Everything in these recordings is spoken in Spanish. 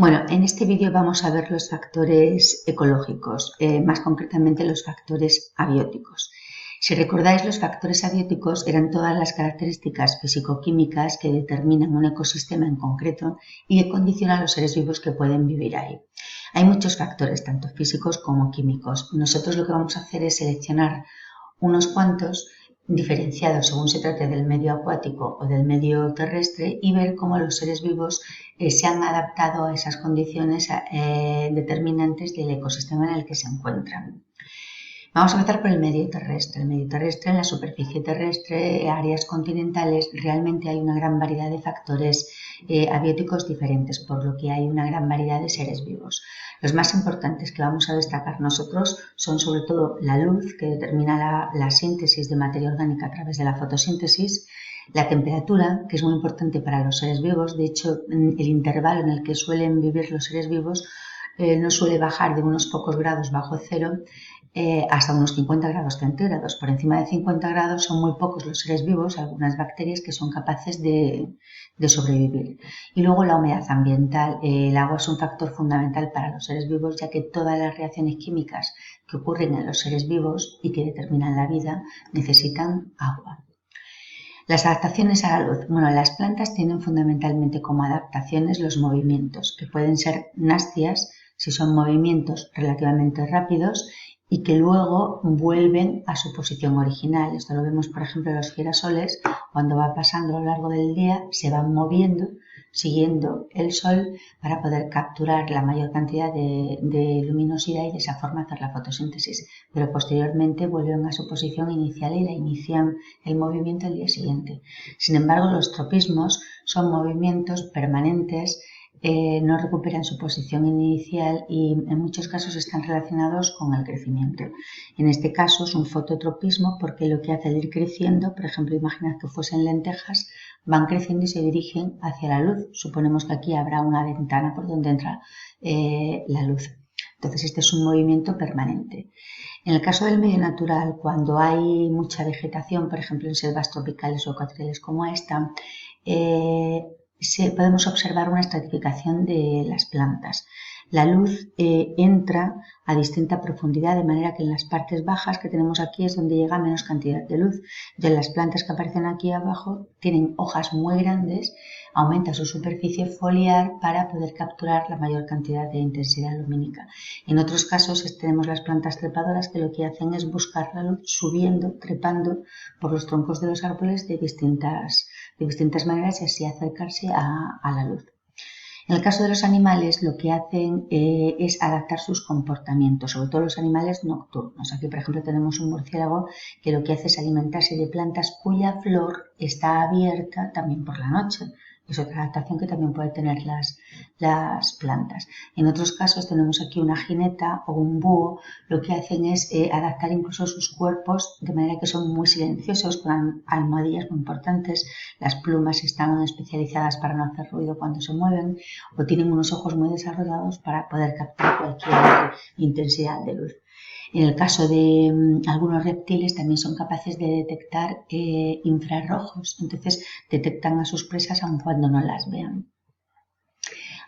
Bueno, en este vídeo vamos a ver los factores ecológicos, más concretamente los factores abióticos. Si recordáis, los factores abióticos eran todas las características físico-químicas que determinan un ecosistema en concreto y que condicionan a los seres vivos que pueden vivir ahí. Hay muchos factores, tanto físicos como químicos. Nosotros lo que vamos a hacer es seleccionar unos cuantos diferenciados según se trate del medio acuático o del medio terrestre y ver cómo los seres vivos se han adaptado a esas condiciones determinantes del ecosistema en el que se encuentran. Vamos a empezar por el medio terrestre. El medio terrestre, en la superficie terrestre, áreas continentales, realmente hay una gran variedad de factores abióticos diferentes, por lo que hay una gran variedad de seres vivos. Los más importantes que vamos a destacar nosotros son sobre todo la luz, que determina la síntesis de materia orgánica a través de la fotosíntesis, la temperatura, que es muy importante para los seres vivos. De hecho, el intervalo en el que suelen vivir los seres vivos no suele bajar de unos pocos grados bajo cero hasta unos 50 grados centígrados. Por encima de 50 grados son muy pocos los seres vivos, algunas bacterias que son capaces de sobrevivir. Y luego la humedad ambiental. El agua es un factor fundamental para los seres vivos, ya que todas las reacciones químicas que ocurren en los seres vivos y que determinan la vida necesitan agua. Las adaptaciones a la luz. Bueno, las plantas tienen fundamentalmente como adaptaciones los movimientos, que pueden ser nástias si son movimientos relativamente rápidos y que luego vuelven a su posición original. Esto lo vemos, por ejemplo, en los girasoles, cuando va pasando a lo largo del día, se van moviendo, siguiendo el sol para poder capturar la mayor cantidad de luminosidad y de esa forma hacer la fotosíntesis. Pero posteriormente vuelven a su posición inicial y la inician el movimiento al día siguiente. Sin embargo, los tropismos son movimientos permanentes, no recuperan su posición inicial y en muchos casos están relacionados con el crecimiento. En este caso es un fototropismo porque lo que hace al ir creciendo, por ejemplo, imaginad que fuesen lentejas, van creciendo y se dirigen hacia la luz. Suponemos que aquí habrá una ventana por donde entra la luz. Entonces este es un movimiento permanente. En el caso del medio natural, cuando hay mucha vegetación, por ejemplo en selvas tropicales o ecuatoriales como esta, podemos observar una estratificación de las plantas. La luz entra a distinta profundidad, de manera que en las partes bajas que tenemos aquí es donde llega menos cantidad de luz. Entonces las plantas que aparecen aquí abajo tienen hojas muy grandes, aumenta su superficie foliar para poder capturar la mayor cantidad de intensidad lumínica. En otros casos tenemos las plantas trepadoras que lo que hacen es buscar la luz subiendo, trepando por los troncos de los árboles de distintas maneras y así acercarse a la luz. En el caso de los animales, lo que hacen es adaptar sus comportamientos, sobre todo los animales nocturnos. Aquí, por ejemplo, tenemos un murciélago que lo que hace es alimentarse de plantas cuya flor está abierta también por la noche. Es otra adaptación que también pueden tener las plantas. En otros casos tenemos aquí una jineta o un búho, lo que hacen es adaptar incluso sus cuerpos de manera que son muy silenciosos, con almohadillas muy importantes. Las plumas están especializadas para no hacer ruido cuando se mueven, o tienen unos ojos muy desarrollados para poder captar cualquier intensidad de luz. En el caso de algunos reptiles también son capaces de detectar infrarrojos, entonces detectan a sus presas aun cuando no las vean.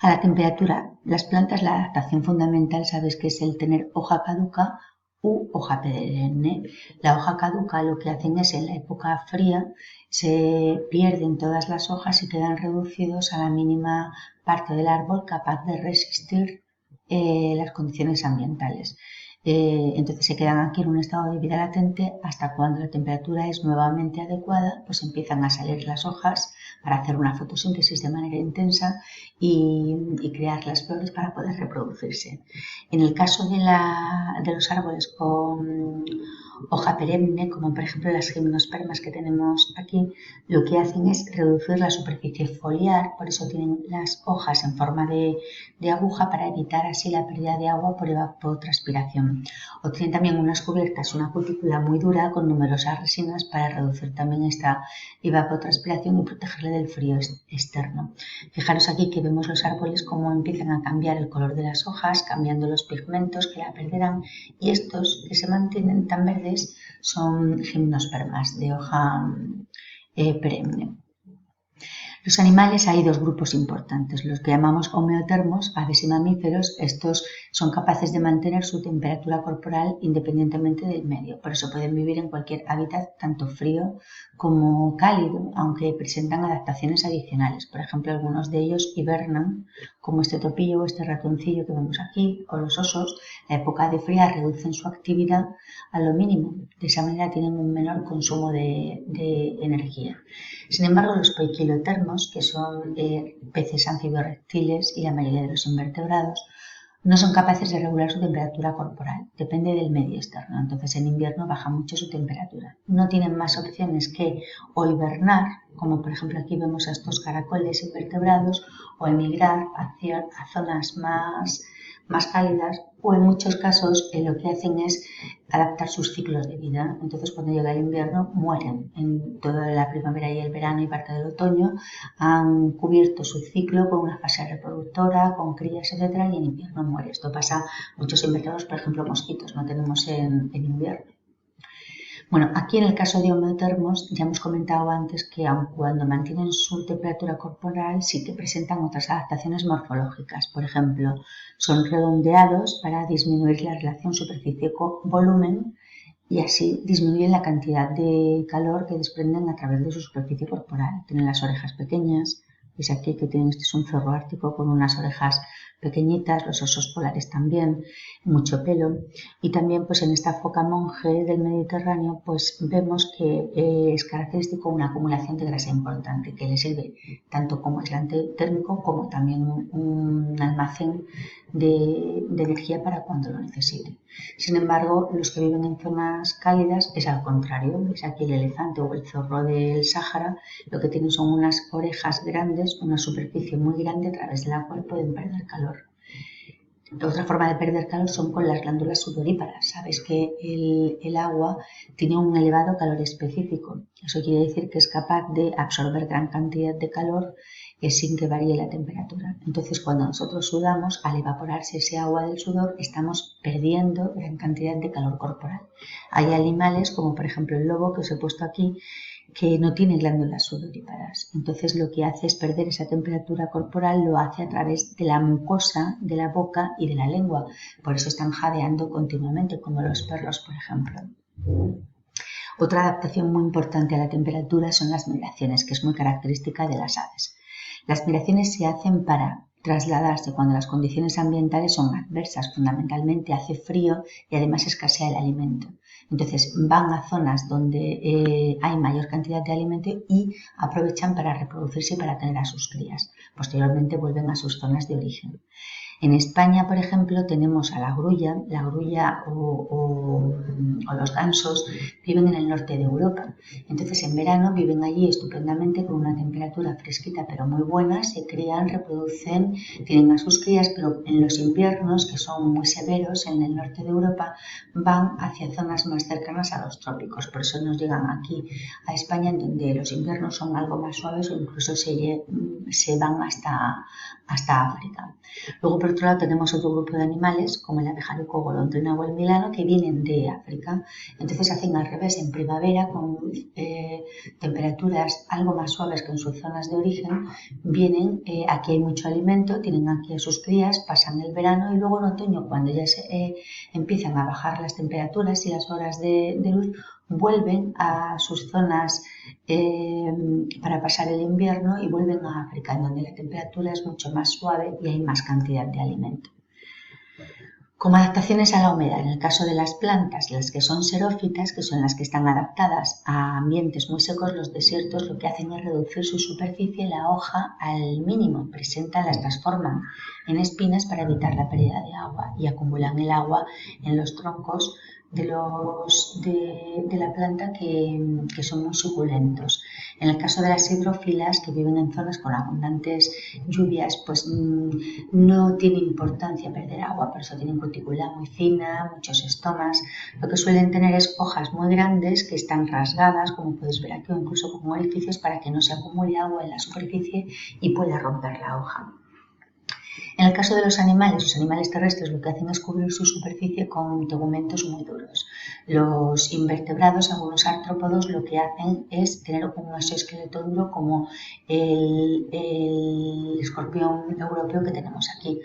A la temperatura, las plantas, la adaptación fundamental, sabes que es el tener hoja caduca u hoja perenne. La hoja caduca lo que hacen es en la época fría se pierden todas las hojas y quedan reducidos a la mínima parte del árbol capaz de resistir las condiciones ambientales. Entonces se quedan aquí en un estado de vida latente hasta cuando la temperatura es nuevamente adecuada, pues empiezan a salir las hojas para hacer una fotosíntesis de manera intensa y crear las flores para poder reproducirse. En el caso de los árboles con hoja perenne, como por ejemplo las gimnospermas que tenemos aquí, lo que hacen es reducir la superficie foliar, por eso tienen las hojas en forma de aguja para evitar así la pérdida de agua por evapotranspiración. O tienen también unas cubiertas, una cutícula muy dura con numerosas resinas para reducir también esta evapotranspiración y protegerle del frío externo. Fijaros aquí que vemos los árboles cómo empiezan a cambiar el color de las hojas, cambiando los pigmentos que la perderán, y estos que se mantienen tan verdes son gimnospermas de hoja perenne. Los animales hay dos grupos importantes, los que llamamos homeotermos, aves y mamíferos. Estos son capaces de mantener su temperatura corporal independientemente del medio, por eso pueden vivir en cualquier hábitat, tanto frío como cálido, aunque presentan adaptaciones adicionales. Por ejemplo, algunos de ellos hibernan, como este topillo o este ratoncillo que vemos aquí, o los osos. La época de fría reducen su actividad a lo mínimo, de esa manera tienen un menor consumo de energía. Sin embargo, los poiquilotermos, que son peces anfibios reptiles y la mayoría de los invertebrados, no son capaces de regular su temperatura corporal, depende del medio externo, entonces en invierno baja mucho su temperatura. No tienen más opciones que o hibernar, como por ejemplo aquí vemos a estos caracoles invertebrados, o emigrar hacia zonas más cálidas, o en muchos casos lo que hacen es adaptar sus ciclos de vida. Entonces cuando llega el invierno mueren. En toda la primavera y el verano y parte del otoño han cubierto su ciclo con una fase reproductora, con crías, etc. y en invierno muere. Esto pasa muchos invertebrados, por ejemplo mosquitos, no tenemos en invierno. Bueno, aquí en el caso de homeotermos ya hemos comentado antes que aun cuando mantienen su temperatura corporal sí que presentan otras adaptaciones morfológicas. Por ejemplo, son redondeados para disminuir la relación superficie-volumen y así disminuyen la cantidad de calor que desprenden a través de su superficie corporal. Tienen las orejas pequeñas, veis aquí que tienen, este es un zorro ártico con unas orejas pequeñitas, los osos polares también, mucho pelo. Y también pues en esta foca monje del Mediterráneo pues vemos que es característico una acumulación de grasa importante que le sirve tanto como aislante térmico como también un almacén de energía para cuando lo necesite. Sin embargo, los que viven en zonas cálidas es al contrario. ¿Veis aquí el elefante o el zorro del Sáhara? Lo que tienen son unas orejas grandes, una superficie muy grande a través de la cual pueden perder calor. Otra forma de perder calor son con las glándulas sudoríparas. Sabes que el agua tiene un elevado calor específico. Eso quiere decir que es capaz de absorber gran cantidad de calor sin que varíe la temperatura. Entonces, cuando nosotros sudamos, al evaporarse ese agua del sudor, estamos perdiendo gran cantidad de calor corporal. Hay animales, como por ejemplo el lobo que os he puesto aquí, que no tiene glándulas sudoríparas. Entonces lo que hace es perder esa temperatura corporal, lo hace a través de la mucosa de la boca y de la lengua. Por eso están jadeando continuamente, como los perros, por ejemplo. Otra adaptación muy importante a la temperatura son las migraciones, que es muy característica de las aves. Las migraciones se hacen para trasladarse cuando las condiciones ambientales son adversas, fundamentalmente hace frío y además escasea el alimento. Entonces van a zonas donde hay mayor cantidad de alimento y aprovechan para reproducirse y para tener a sus crías. Posteriormente vuelven a sus zonas de origen. En España, por ejemplo, tenemos a la grulla o los gansos viven en el norte de Europa. Entonces, en verano viven allí estupendamente con una temperatura fresquita pero muy buena, se crían, reproducen, tienen a sus crías, pero en los inviernos, que son muy severos en el norte de Europa, van hacia zonas más cercanas a los trópicos. Por eso nos llegan aquí a España, en donde los inviernos son algo más suaves o incluso se van hasta África. Luego, por otro lado, tenemos otro grupo de animales, como el abejaruco, golondrina o el milano, que vienen de África. Entonces hacen al revés, en primavera, con temperaturas algo más suaves que en sus zonas de origen, vienen, aquí hay mucho alimento, tienen aquí a sus crías, pasan el verano y luego en otoño, cuando ya empiezan a bajar las temperaturas y las horas de luz, vuelven a sus zonas para pasar el invierno y vuelven a África, en donde la temperatura es mucho más suave y hay más cantidad de alimento. Como adaptaciones a la humedad, en el caso de las plantas, las que son xerófitas, que son las que están adaptadas a ambientes muy secos, los desiertos, lo que hacen es reducir su superficie, la hoja, al mínimo. Las transforman en espinas para evitar la pérdida de agua y acumulan el agua en los troncos de la planta que son muy suculentos. En el caso de las hidrófilas, que viven en zonas con abundantes lluvias, pues no tiene importancia perder agua, por eso tienen cutícula muy fina, muchos estomas. Lo que suelen tener es hojas muy grandes que están rasgadas, como podéis ver aquí, o incluso con orificios para que no se acumule agua en la superficie y pueda romper la hoja. En el caso de los animales terrestres lo que hacen es cubrir su superficie con tegumentos muy duros. Los invertebrados, algunos artrópodos, lo que hacen es tener un exoesqueleto duro como el escorpión europeo que tenemos aquí.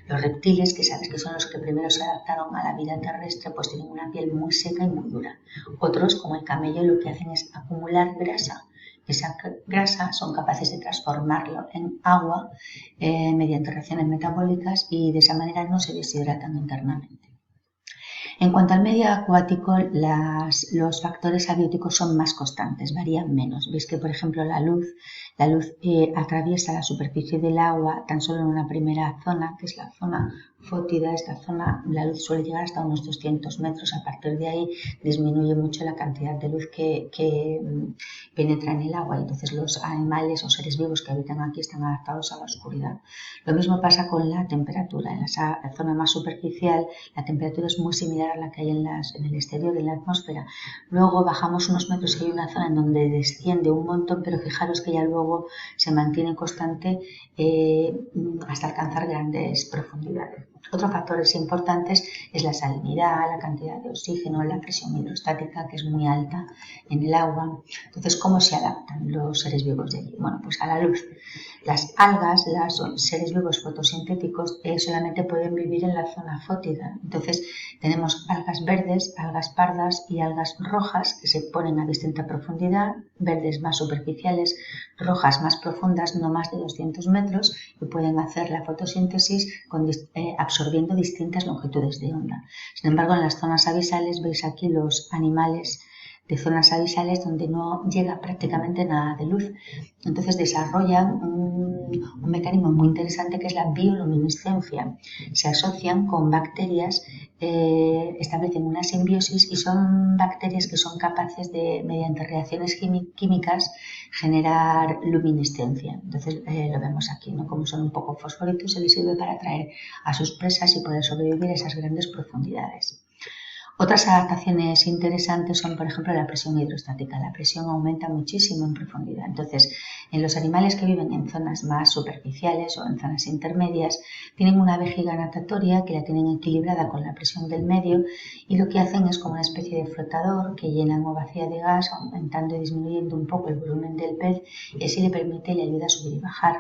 Los reptiles, que sabes que son los que primero se adaptaron a la vida terrestre, pues tienen una piel muy seca y muy dura. Otros, como el camello, lo que hacen es acumular grasa. Esa grasa son capaces de transformarlo en agua mediante reacciones metabólicas y de esa manera no se deshidratan internamente. En cuanto al medio acuático, los factores abióticos son más constantes, varían menos. Veis que, por ejemplo, la luz atraviesa la superficie del agua tan solo en una primera zona, que es la zona fótida. Esta zona, la luz suele llegar hasta unos 200 metros. A partir de ahí disminuye mucho la cantidad de luz que penetra en el agua. Y entonces los animales o seres vivos que habitan aquí están adaptados a la oscuridad. Lo mismo pasa con la temperatura. En la zona más superficial, la temperatura es muy similar a la que hay en el exterior, en la atmósfera. Luego bajamos unos metros y hay una zona en donde desciende un montón, pero fijaros que ya luego se mantiene constante hasta alcanzar grandes profundidades. Otros factores importantes es la salinidad, la cantidad de oxígeno, la presión hidrostática, que es muy alta en el agua. Entonces, ¿cómo se adaptan los seres vivos de allí? Bueno, pues a la luz. Las algas, los seres vivos fotosintéticos, solamente pueden vivir en la zona fótida. Entonces, tenemos algas verdes, algas pardas y algas rojas que se ponen a distinta profundidad, verdes más superficiales, rojas más profundas, no más de 200 metros, y pueden hacer la fotosíntesis absorbiendo distintas longitudes de onda. Sin embargo, en las zonas abisales, veis aquí los animales de zonas abisales donde no llega prácticamente nada de luz. Entonces desarrollan un mecanismo muy interesante que es la bioluminiscencia. Se asocian con bacterias, establecen una simbiosis y son bacterias que son capaces de, mediante reacciones químicas, generar luminiscencia. Entonces lo vemos aquí, ¿no? Como son un poco fosforitos, se les sirve para atraer a sus presas y poder sobrevivir a esas grandes profundidades. Otras adaptaciones interesantes son, por ejemplo, la presión hidrostática. La presión aumenta muchísimo en profundidad. Entonces, en los animales que viven en zonas más superficiales o en zonas intermedias, tienen una vejiga natatoria que la tienen equilibrada con la presión del medio y lo que hacen es como una especie de flotador que llenan o vacía de gas, aumentando y disminuyendo un poco el volumen del pez y así le permite y le ayuda a subir y bajar.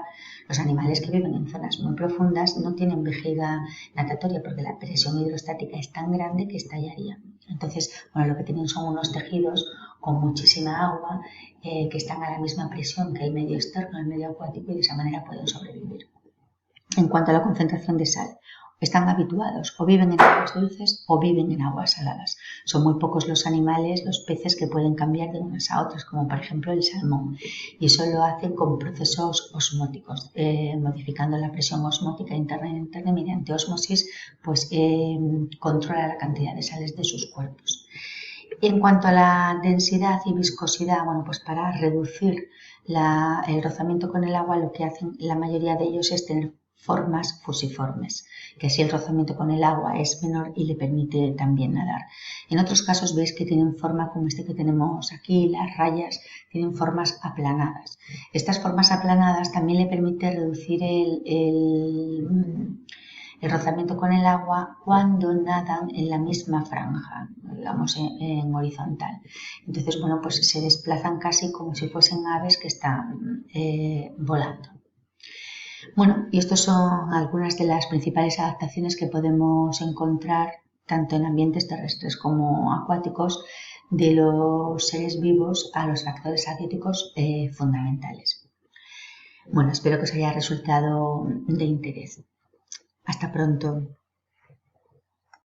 Los animales que viven en zonas muy profundas no tienen vejiga natatoria porque la presión hidrostática es tan grande que estallaría. Entonces, bueno, lo que tienen son unos tejidos con muchísima agua que están a la misma presión que el medio externo, el medio acuático, y de esa manera pueden sobrevivir. En cuanto a la concentración de sal, están habituados, o viven en aguas dulces o viven en aguas saladas. Son muy pocos los animales, los peces que pueden cambiar de unas a otras, como por ejemplo el salmón, y eso lo hacen con procesos osmóticos, modificando la presión osmótica interna y externa mediante ósmosis, pues controla la cantidad de sales de sus cuerpos. En cuanto a la densidad y viscosidad, bueno, pues para reducir el rozamiento con el agua, lo que hacen la mayoría de ellos es tener formas fusiformes, que así el rozamiento con el agua es menor y le permite también nadar. En otros casos veis que tienen forma como este que tenemos aquí, las rayas tienen formas aplanadas. Estas formas aplanadas también le permiten reducir el rozamiento con el agua cuando nadan en la misma franja, digamos en horizontal. Entonces, bueno, pues se desplazan casi como si fuesen aves que están volando. Bueno, y estas son algunas de las principales adaptaciones que podemos encontrar tanto en ambientes terrestres como acuáticos de los seres vivos a los factores abióticos fundamentales. Bueno, espero que os haya resultado de interés. Hasta pronto.